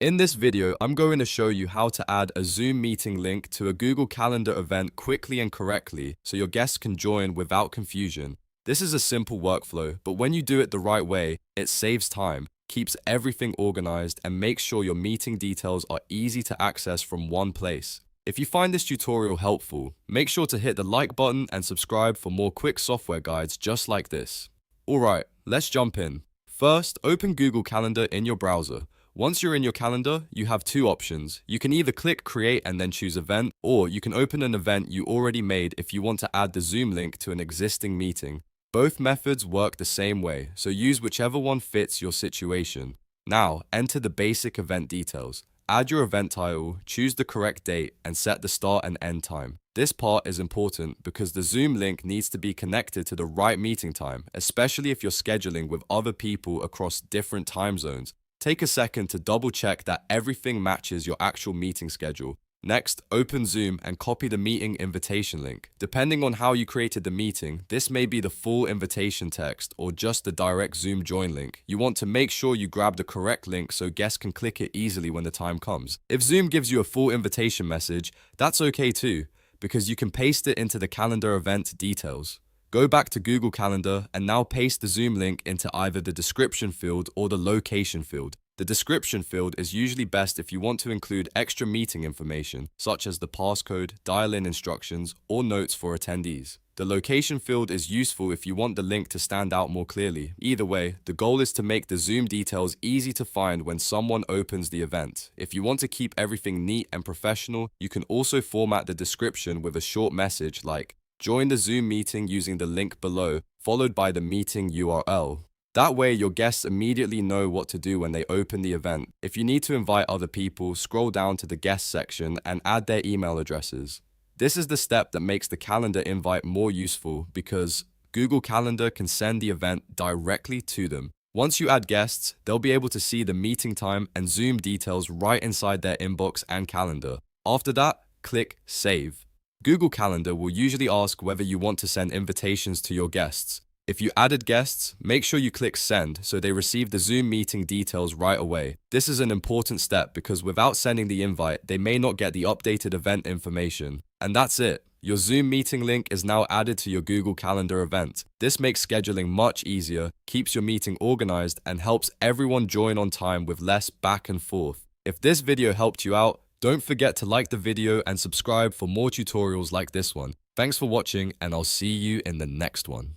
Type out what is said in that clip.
In this video, I'm going to show you how to add a Zoom meeting link to a Google Calendar event quickly and correctly so your guests can join without confusion. This is a simple workflow, but when you do it the right way, it saves time, keeps everything organized, and makes sure your meeting details are easy to access from one place. If you find this tutorial helpful, make sure to hit the like button and subscribe for more quick software guides just like this. Alright, let's jump in. First, open Google Calendar in your browser. Once you're in your calendar, you have two options. You can either click Create and then choose Event, or you can open an event you already made if you want to add the Zoom link to an existing meeting. Both methods work the same way, so use whichever one fits your situation. Now, enter the basic event details. Add your event title, choose the correct date, and set the start and end time. This part is important because the Zoom link needs to be connected to the right meeting time, especially if you're scheduling with other people across different time zones. Take a second to double check that everything matches your actual meeting schedule. Next, open Zoom and copy the meeting invitation link. Depending on how you created the meeting, this may be the full invitation text or just the direct Zoom join link. You want to make sure you grab the correct link so guests can click it easily when the time comes. If Zoom gives you a full invitation message, that's okay too, because you can paste it into the calendar event details. Go back to Google Calendar and now paste the Zoom link into either the description field or the location field. The description field is usually best if you want to include extra meeting information, such as the passcode, dial-in instructions, or notes for attendees. The location field is useful if you want the link to stand out more clearly. Either way, the goal is to make the Zoom details easy to find when someone opens the event. If you want to keep everything neat and professional, you can also format the description with a short message like, "Join the Zoom meeting using the link below," followed by the meeting URL. That way, your guests immediately know what to do when they open the event. If you need to invite other people, scroll down to the guest section and add their email addresses. This is the step that makes the calendar invite more useful because Google Calendar can send the event directly to them. Once you add guests, they'll be able to see the meeting time and Zoom details right inside their inbox and calendar. After that, click Save. Google Calendar will usually ask whether you want to send invitations to your guests. If you added guests, make sure you click Send so they receive the Zoom meeting details right away. This is an important step because without sending the invite, they may not get the updated event information. And that's it. Your Zoom meeting link is now added to your Google Calendar event. This makes scheduling much easier, keeps your meeting organized, and helps everyone join on time with less back and forth. If this video helped you out, don't forget to like the video and subscribe for more tutorials like this one. Thanks for watching, and I'll see you in the next one.